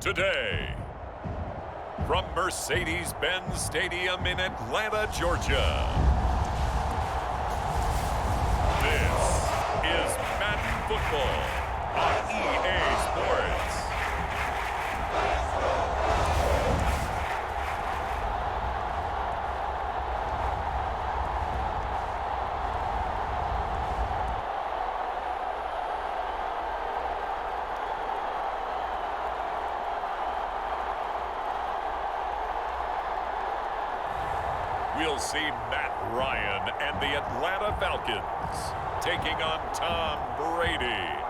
Today, from Mercedes-Benz Stadium in Atlanta, Georgia, this is Madden Football on EA Sports. We'll see Matt Ryan and the Atlanta Falcons taking on Tom Brady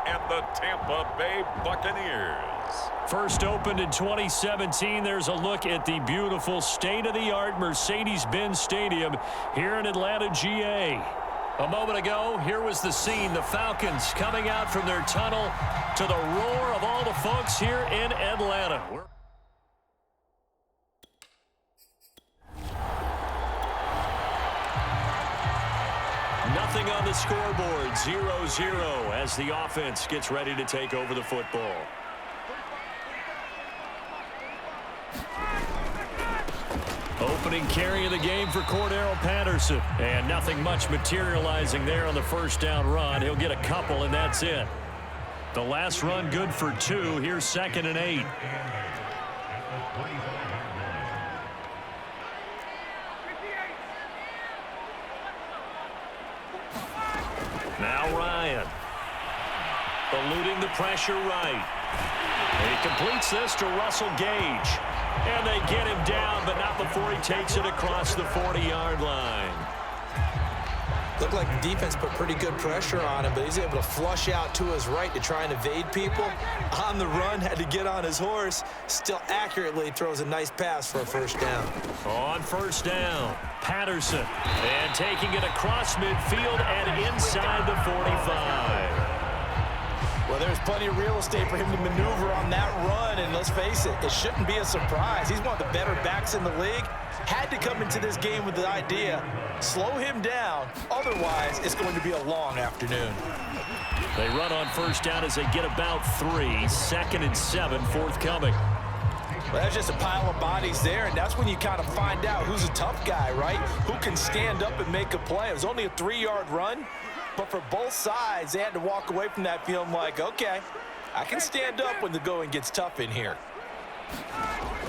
and the Tampa Bay Buccaneers. First opened in 2017, there's a look at the beautiful state-of-the-art Mercedes-Benz Stadium here in Atlanta, GA. A moment ago, here was the scene. The Falcons coming out from their tunnel to the roar of all the folks here in Atlanta. Nothing on the scoreboard, 0-0 as the offense gets ready to take over the football. Opening carry of the game for Cordero Patterson. And nothing much materializing there on the first down run. He'll get a couple, and that's it. The last run good for 2. Here's 2nd and 8. Now Ryan. Eluding the pressure right. He completes this to Russell Gage. And they get him down, but not before he takes it across the 40-yard line. Looked like the defense put pretty good pressure on him, but he's able to flush out to his right to try and evade people. On the run, had to get on his horse. Still accurately throws a nice pass for a first down. On first down, Patterson. And taking it across midfield and inside the 45. Well, there's plenty of real estate for him to maneuver on that run, and let's face it, it shouldn't be a surprise. He's one of the better backs in the league. Had to come into this game with the idea, slow him down, otherwise it's going to be a long afternoon. They run on first down as they get about 3. 2nd and 7 forthcoming. Well, that's just a pile of bodies there, and that's when you kind of find out who's a tough guy, right? Who can stand up and make a play. It was only a 3-yard run. But for both sides, they had to walk away from that feeling like, okay, I can stand up when the going gets tough in here.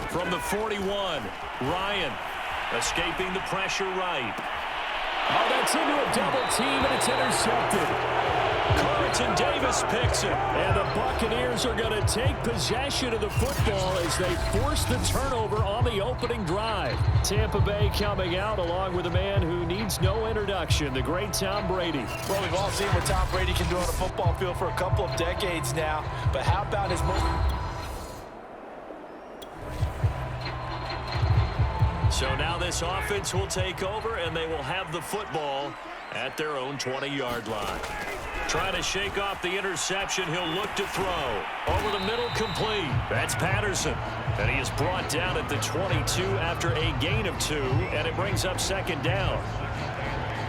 From the 41, Ryan escaping the pressure right. Oh, that's into a double team, and it's intercepted. Carlton Davis picks it, and the Buccaneers are going to take possession of the football as they force the turnover on the opening drive. Tampa Bay coming out along with a man who needs no introduction, the great Tom Brady. Well, we've all seen what Tom Brady can do on a football field for a couple of decades now, but how about his So now this offense will take over, and they will have the football at their own 20-yard line. Trying to shake off the interception, he'll look to throw. Over the middle, complete. That's Patterson. And he is brought down at the 22 after a gain of 2, and it brings up 2nd down.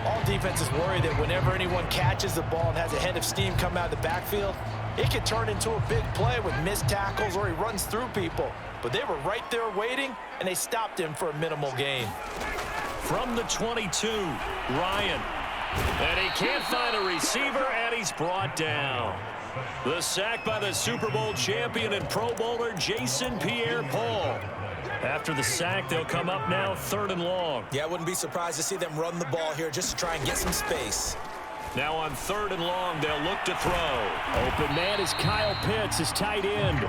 All defenses worry that whenever anyone catches the ball and has a head of steam come out of the backfield, it could turn into a big play with missed tackles or he runs through people. But they were right there waiting, and they stopped him for a minimal gain. From the 22, Ryan. And he can't find a receiver, and he's brought down. The sack by the Super Bowl champion and Pro Bowler Jason Pierre-Paul. After the sack, they'll come up now 3rd and long. Yeah, I wouldn't be surprised to see them run the ball here just to try and get some space. Now on 3rd and long, they'll look to throw. Open man is Kyle Pitts, his tight end.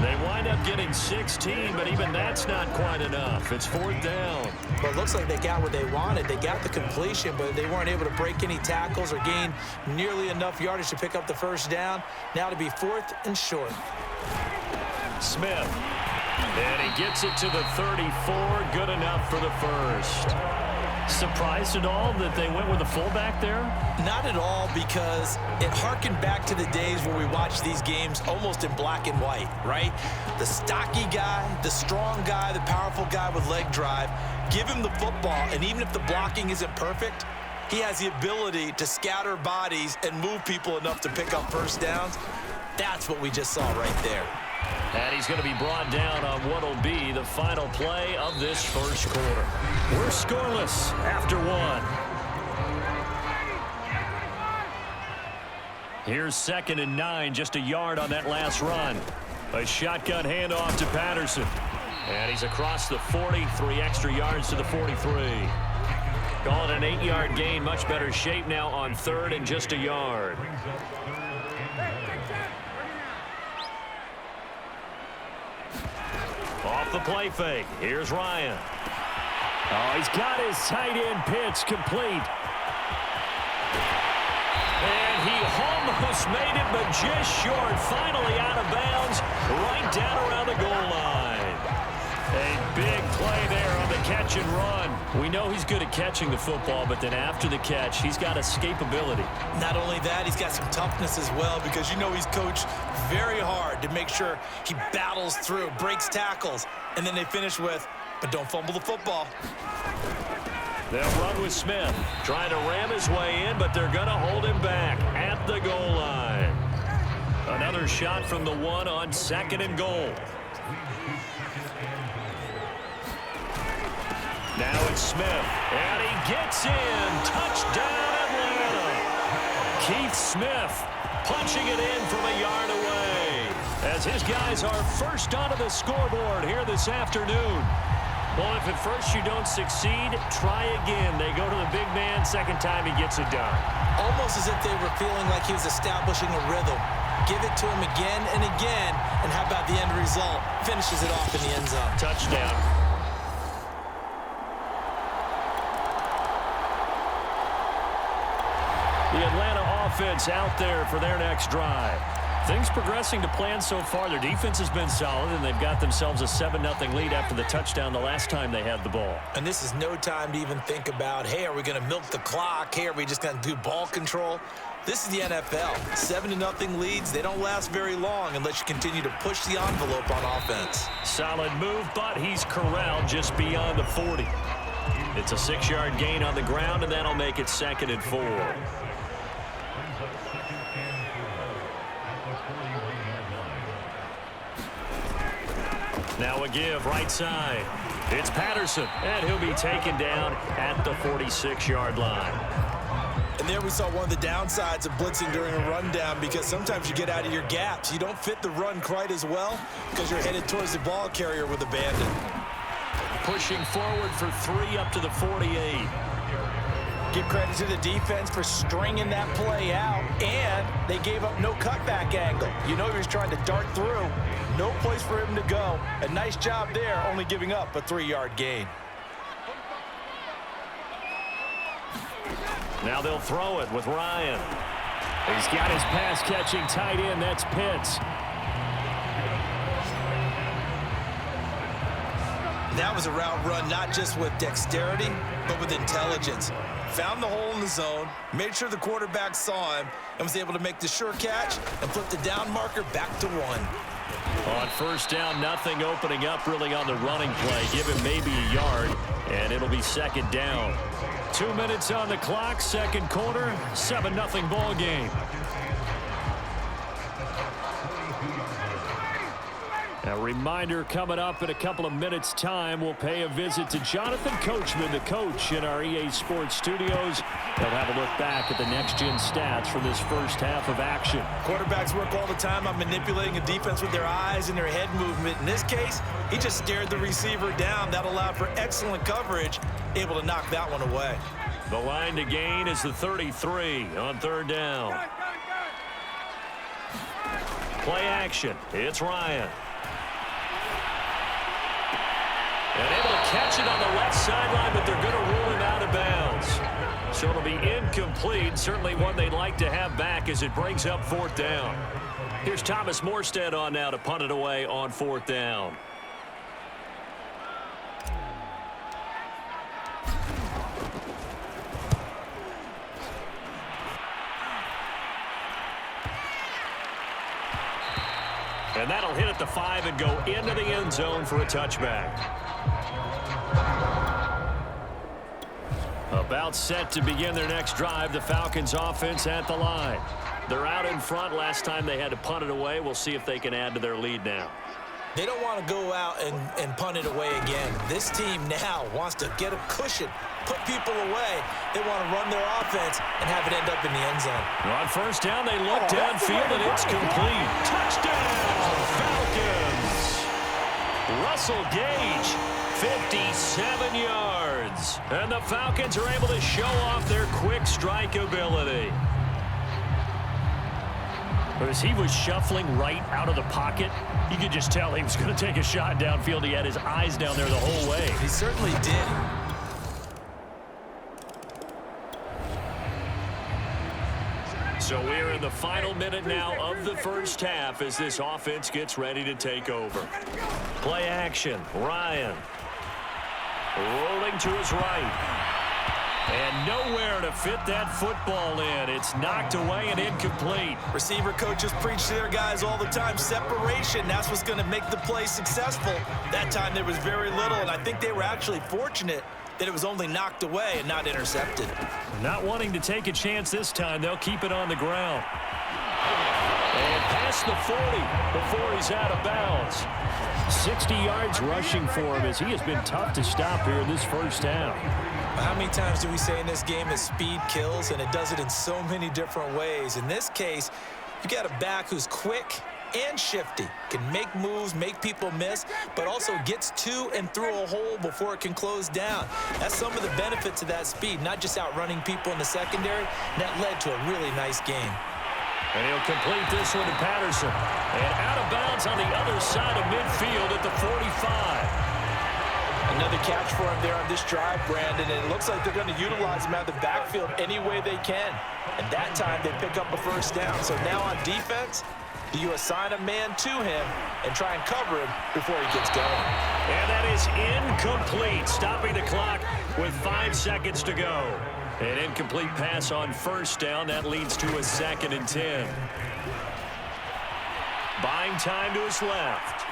They wind up getting 16, but even that's not quite enough. It's 4th down. But it looks like they got what they wanted. They got the completion, but they weren't able to break any tackles or gain nearly enough yardage to pick up the first down. Now to be 4th and short. Smith. And he gets it to the 34. Good enough for the first. Surprised at all that they went with a fullback there? Not at all, because it harkened back to the days where we watched these games almost in black and white, right? The stocky guy, the strong guy, the powerful guy with leg drive. Give him the football, and even if the blocking isn't perfect, he has the ability to scatter bodies and move people enough to pick up first downs. That's what we just saw right there. And he's going to be brought down on what will be the final play of this first quarter. We're scoreless after 1. Here's 2nd and 9, just a yard on that last run. A shotgun handoff to Patterson. And he's across the 40, 3 extra yards to the 43. Call it an 8-yard gain, much better shape now on 3rd and just a yard. Off the play fake. Here's Ryan. Oh, he's got his tight end pitch complete. And he almost made it, but just short. Finally out of bounds, right down around the goal line. A big play there on the catch and run. We know he's good at catching the football, but then after the catch, he's got escapability. Not only that, he's got some toughness as well, because you know he's coached very hard to make sure he battles through, breaks tackles, and then they finish with, but don't fumble the football. They'll run with Smith, trying to ram his way in, but they're going to hold him back at the goal line. Another shot from the 1 on 2nd and goal. Now it's Smith, and he gets in. Touchdown, Atlanta. Keith Smith punching it in from a yard away as his guys are first onto the scoreboard here this afternoon. Well, if at first you don't succeed, try again. They go to the big man. Second time he gets it done. Almost as if they were feeling like he was establishing a rhythm. Give it to him again and again, and how about the end result? Finishes it off in the end zone. Touchdown. The Atlanta offense out there for their next drive. Things progressing to plan so far. Their defense has been solid, and they've got themselves a 7-0 lead after the touchdown the last time they had the ball. And this is no time to even think about, hey, are we going to milk the clock? Hey, are we just going to do ball control? This is the NFL. 7-0 leads, they don't last very long unless you continue to push the envelope on offense. Solid move, but he's corralled just beyond the 40. It's a 6-yard gain on the ground, and that'll make it 2nd and 4. Now a give right side. It's Patterson, and he'll be taken down at the 46-yard line. And there we saw one of the downsides of blitzing during a rundown, because sometimes you get out of your gaps. You don't fit the run quite as well because you're headed towards the ball carrier with abandon. Pushing forward for 3 up to the 48. Give credit to the defense for stringing that play out, and they gave up no cutback angle. You know he was trying to dart through. No place for him to go. A nice job there, only giving up a 3-yard gain. Now they'll throw it with Ryan. He's got his pass-catching tight end. That's Pitts. That was a route run not just with dexterity, but with intelligence. Found the hole in the zone, made sure the quarterback saw him, and was able to make the sure catch and flip the down marker back to 1. On first down, nothing opening up really on the running play. Give him maybe a yard, and it'll be 2nd down. 2 minutes on the clock, 2nd quarter, 7-0 ball game. A reminder coming up in a couple of minutes' time. We'll pay a visit to Jonathan Coachman, the coach in our EA Sports studios. They'll have a look back at the next-gen stats from this first half of action. Quarterbacks work all the time on manipulating a defense with their eyes and their head movement. In this case, he just stared the receiver down. That allowed for excellent coverage, able to knock that one away. The line to gain is the 33 on 3rd down. Play action. It's Ryan. And able to catch it on the left sideline, but they're going to rule him out of bounds. So it'll be incomplete. Certainly one they'd like to have back as it brings up 4th down. Here's Thomas Morstead on now to punt it away on 4th down. And that'll hit at the 5 and go into the end zone for a touchback. About set to begin their next drive, the Falcons offense at the line. They're out in front. Last time they had to punt it away. We'll see if they can add to their lead now. They don't want to go out and punt it away again. This team now wants to get a cushion, put people away. They want to run their offense and have it end up in the end zone. On 1st down, they look downfield, and it's complete. Touchdown, Falcons! Russell Gage, 57 yards. And the Falcons are able to show off their quick strike ability. As he was shuffling right out of the pocket, you could just tell he was going to take a shot downfield. He had his eyes down there the whole way. He certainly did. So we're in the final minute now of the first half as this offense gets ready to take over. Play action. Ryan rolling to his right. And nowhere to fit that football in. It's knocked away and incomplete. Receiver coaches preach to their guys all the time. Separation, that's what's going to make the play successful. That time there was very little, and I think they were actually fortunate that it was only knocked away and not intercepted. Not wanting to take a chance this time, they'll keep it on the ground. And past the 40 before he's out of bounds. 60 yards rushing for him as he has been tough to stop here in this first half. How many times do we say in this game that speed kills, and it does it in so many different ways? In this case, you got a back who's quick and shifty, can make moves, make people miss, but also gets to and through a hole before it can close down. That's some of the benefits of that speed, not just outrunning people in the secondary. That led to a really nice game. And he'll complete this one to Patterson. And out of bounds on the other side of midfield at the 45. Another catch for him there on this drive, Brandon, and it looks like they're going to utilize him out of the backfield any way they can. And that time they pick up a first down. So now on defense, do you assign a man to him and try and cover him before he gets going? And that is incomplete, stopping the clock with 5 seconds to go. An incomplete pass on first down. That leads to a 2nd and 10. Buying time to his left.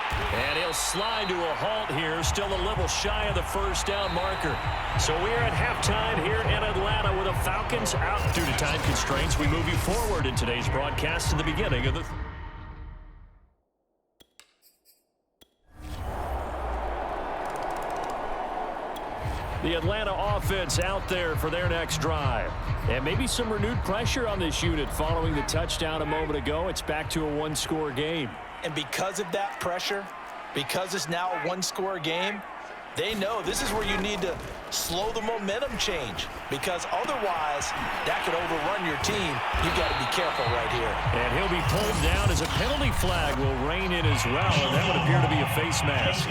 And he'll slide to a halt here, still a little shy of the first down marker. So we're at halftime here in Atlanta with the Falcons out due to time constraints. We move you forward in today's broadcast to the beginning of the... The Atlanta offense out there for their next drive. And maybe some renewed pressure on this unit following the touchdown a moment ago. It's back to a 1-score game. And because of that pressure, because it's now a 1-score game, they know this is where you need to slow the momentum change, because otherwise that could overrun your team. You've got to be careful right here. And he'll be pulled down as a penalty flag will rein in as well, and that would appear to be a face mask.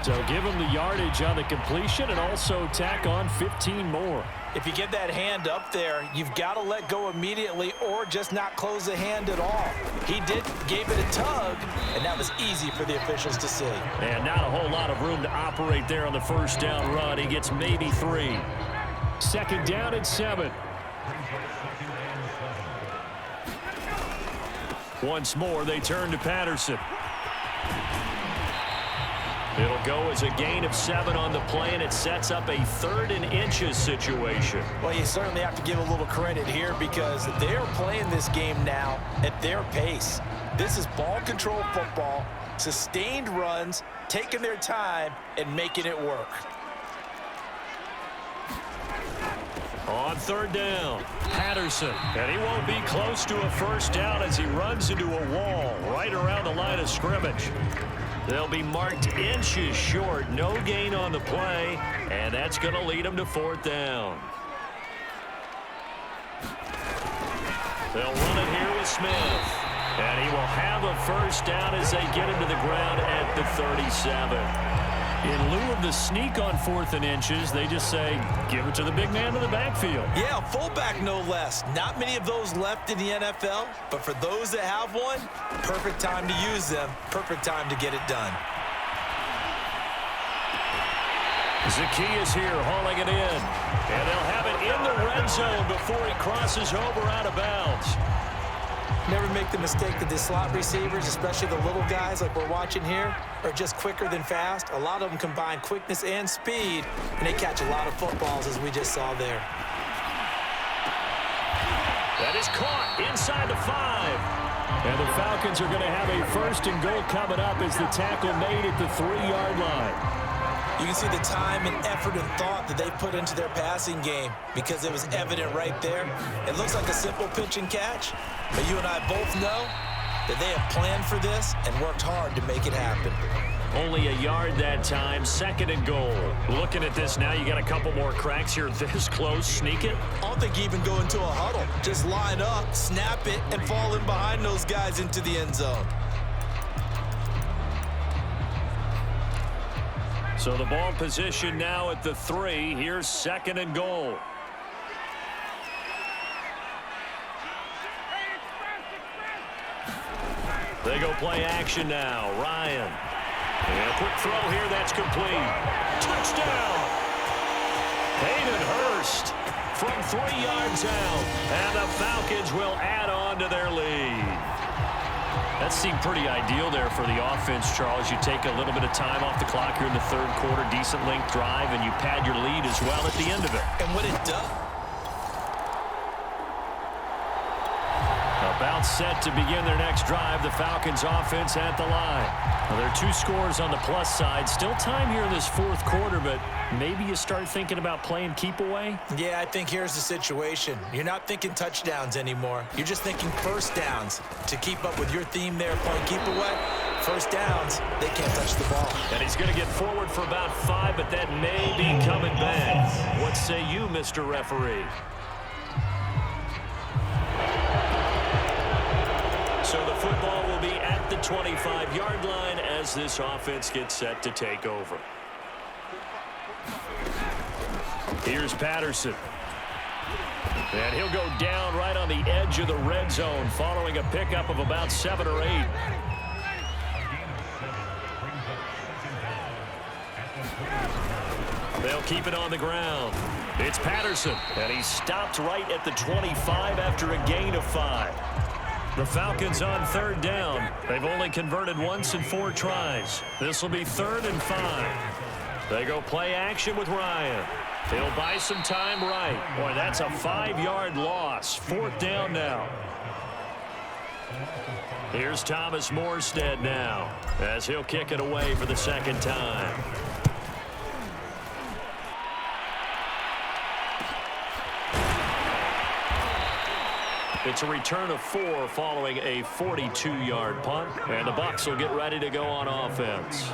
So give him the yardage on the completion and also tack on 15 more. If you get that hand up there, you've got to let go immediately or just not close the hand at all. He gave it a tug, and that was easy for the officials to see. And not a whole lot of room to operate there on the first down run. He gets maybe 3. 2nd down and 7. Once more, they turn to Patterson. It'll go as a gain of 7 on the play, and it sets up a 3rd and inches situation. Well, you certainly have to give a little credit here because they're playing this game now at their pace. This is ball control football, sustained runs, taking their time, and making it work. On 3rd down, Patterson. And he won't be close to a first down as he runs into a wall right around the line of scrimmage. They'll be marked inches short. No gain on the play, and that's going to lead them to 4th down. They'll run it here with Smith. And he will have a first down as they get him to the ground at the 37. In lieu of the sneak on 4th and inches, they just say, give it to the big man in the backfield. Yeah, fullback no less. Not many of those left in the NFL, but for those that have one, perfect time to use them, perfect time to get it done. Zacchaeus here hauling it in. And they'll have it in the red zone before he crosses over out of bounds. Never make the mistake that the slot receivers, especially the little guys like we're watching here, are just quicker than fast. A lot of them combine quickness and speed, and they catch a lot of footballs, as we just saw there. That is caught inside the 5. And the Falcons are going to have a 1st and goal coming up as the tackle made at the 3-yard line. You can see the time and effort and thought that they put into their passing game because it was evident right there. It looks like a simple pitch and catch, but you and I both know that they have planned for this and worked hard to make it happen. Only a yard that time, 2nd and goal. Looking at this now, you got a couple more cracks here this close. Sneak it. I don't think you even go into a huddle. Just line up, snap it, and fall in behind those guys into the end zone. So the ball position now at the 3. Here's 2nd and goal. They go play action now. Ryan. And a quick throw here. That's complete. Touchdown. Hayden Hurst from 3 yards out. And the Falcons will add on to their lead. That seemed pretty ideal there for the offense, Charles. You take a little bit of time off the clock here in the 3rd quarter, decent length drive, and you pad your lead as well at the end of it. And what it does. About set to begin their next drive, the Falcons offense at the line. Well, there are 2 scores on the plus side. Still time here in this 4th quarter, but maybe you start thinking about playing keep away? Yeah, I think here's the situation. You're not thinking touchdowns anymore. You're just thinking first downs to keep up with your theme there, playing keep away. First downs, they can't touch the ball. And he's going to get forward for about 5, but that may be coming back. What say you, Mr. Referee? So the football will be at the 25-yard line as this offense gets set to take over. Here's Patterson. And he'll go down right on the edge of the red zone following a pickup of about 7 or 8. They'll keep it on the ground. It's Patterson. And he's stopped right at the 25 after a gain of 5. The Falcons on 3rd down. They've only converted once in 4 tries. This will be 3rd and 5. They go play action with Ryan. He'll buy some time right. Boy, that's a 5-yard loss. 4th down now. Here's Thomas Morstead now as he'll kick it away for the 2nd time. It's a return of 4 following a 42-yard punt, and the Bucs will get ready to go on offense.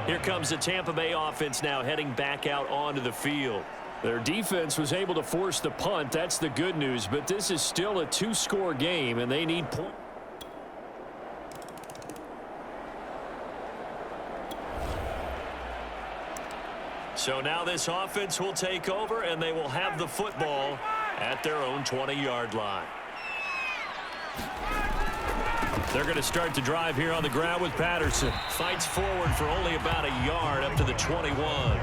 Here comes the Tampa Bay offense now heading back out onto the field. Their defense was able to force the punt. That's the good news, but this is still a 2-score game, and they need points. So now this offense will take over, and they will have the football at their own 20-yard line. They're going to start the drive here on the ground with Patterson. Fights forward for only about a yard up to the 21.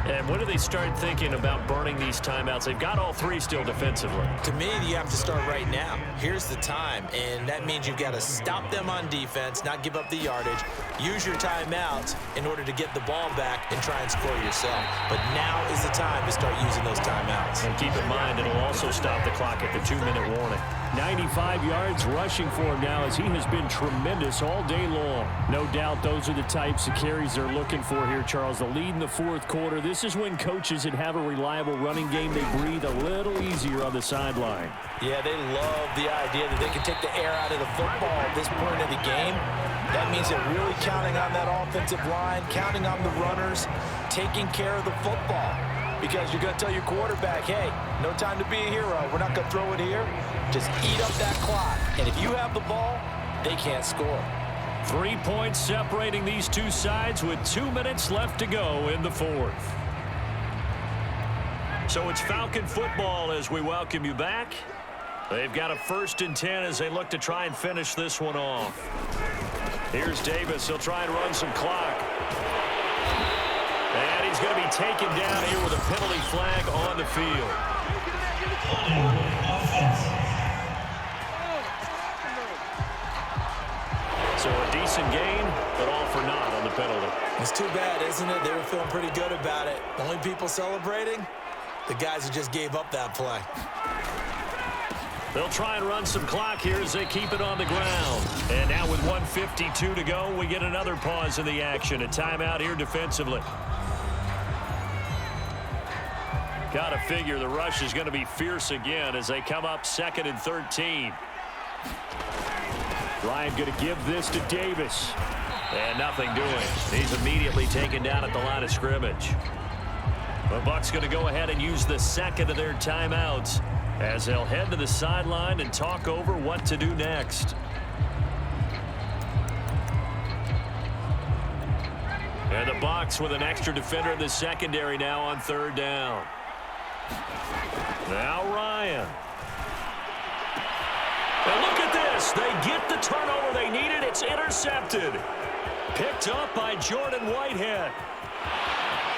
And when do they start thinking about burning these timeouts? They've got all 3 still defensively. To me, you have to start right now. Here's the time, and that means you've got to stop them on defense, not give up the yardage, use your timeouts in order to get the ball back and try and score yourself. But now is the time to start using those timeouts. And keep in mind, it'll also stop the clock at the 2-minute warning. 95 yards rushing for him now as he has been tremendous all day long. No doubt those are the types of carries they're looking for here, Charles. The lead in the 4th quarter. This is when coaches that have a reliable running game, they breathe a little easier on the sideline. Yeah, they love the idea that they can take the air out of the football at this point of the game. That means they're really counting on that offensive line, counting on the runners, taking care of the football. Because you're going to tell your quarterback, hey, no time to be a hero. We're not going to throw it here. Just eat up that clock. And if you have the ball, they can't score. 3 points separating these two sides with 2 minutes left to go in the fourth. So it's Falcon football as we welcome you back. They've got a 1st and 10 as they look to try and finish this one off. Here's Davis. He'll try and run some clock. And he's going to be taken down here with a penalty flag on the field. So a decent gain, but all for naught on the penalty. It's too bad, isn't it? They were feeling pretty good about it. Only people celebrating, the guys who just gave up that play. They'll try and run some clock here as they keep it on the ground. And now with 1:52 to go, we get another pause in the action. A timeout here defensively. Got to figure the rush is going to be fierce again as they come up 2nd and 13. Ryan going to give this to Davis. And nothing doing. He's immediately taken down at the line of scrimmage. The Bucs going to go ahead and use the 2nd of their timeouts as they'll head to the sideline and talk over what to do next. And the Bucs with an extra defender in the secondary now on 3rd down. Now Ryan. And look at this. They get the turnover they needed. It's intercepted. Picked up by Jordan Whitehead.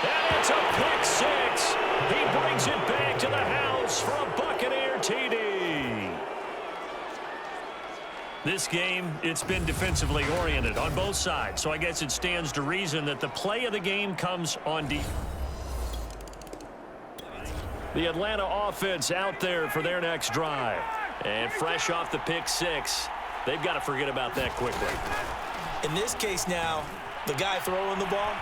And it's a pick 6. He brings it back to the house for a Buccaneer TD. This game, it's been defensively oriented on both sides, so I guess it stands to reason that the play of the game comes on defense. The Atlanta offense out there for their next drive. And fresh off the pick 6, they've got to forget about that quickly. In this case now, the guy throwing the ball,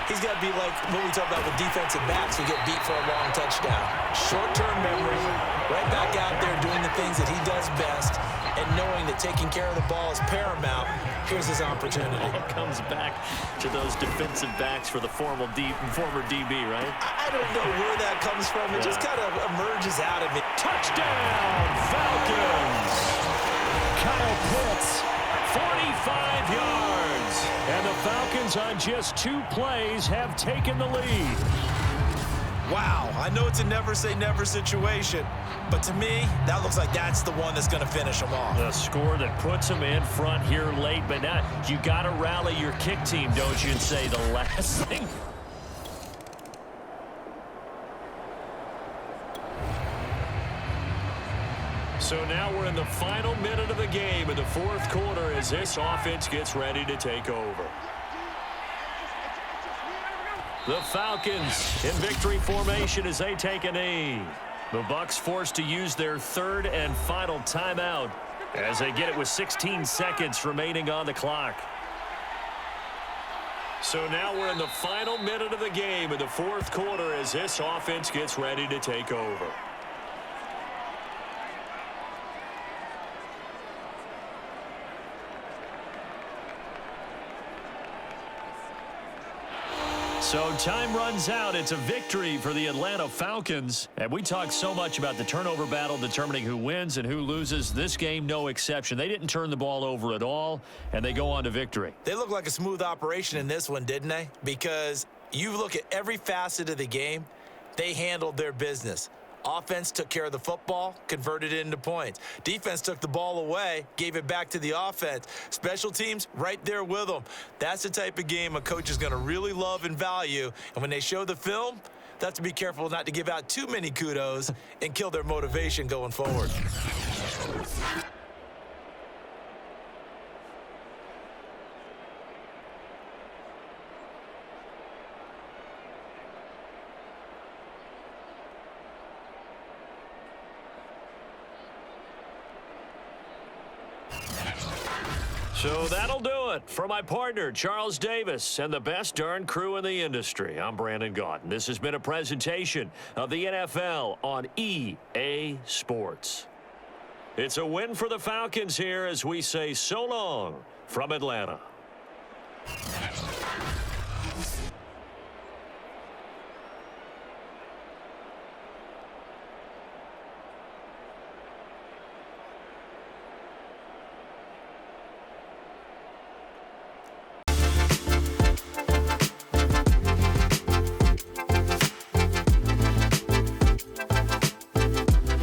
he's got to be like what we talk about with defensive backs who get beat for a long touchdown. Short-term memory, right back out there doing the things that he does best, and knowing that taking care of the ball is paramount. Here's his opportunity. It comes back to those defensive backs for the former DB, right? I don't know where that comes from. It just kind of emerges out of it. Touchdown, Falcons! Kyle Pitts, 45 yards. And the Falcons on just 2 plays have taken the lead. Wow, I know it's a never-say-never situation, but to me, that looks like that's the one that's going to finish them off. The score that puts them in front here late, but now you got to rally your kick team, don't you, and say the last thing. So now we're in the final minute of the game in the 4th quarter as this offense gets ready to take over. The Falcons in victory formation as they take a knee. The Bucs forced to use their 3rd and final timeout as they get it with 16 seconds remaining on the clock. So now we're in the final minute of the game in the 4th quarter as this offense gets ready to take over. So time runs out. It's a victory for the Atlanta Falcons. And we talk so much about the turnover battle determining who wins and who loses. This game, no exception. They didn't turn the ball over at all, and they go on to victory. They look like a smooth operation in this one, didn't they? Because you look at every facet of the game, they handled their business. Offense took care of the football, converted it into points. Defense took the ball away, gave it back to the offense. Special teams, right there with them. That's the type of game a coach is going to really love and value. And when they show the film, they have to be careful not to give out too many kudos and kill their motivation going forward. So that'll do it for my partner, Charles Davis, and the best darn crew in the industry. I'm Brandon Gaunt. This has been a presentation of the NFL on EA Sports. It's a win for the Falcons here as we say so long from Atlanta.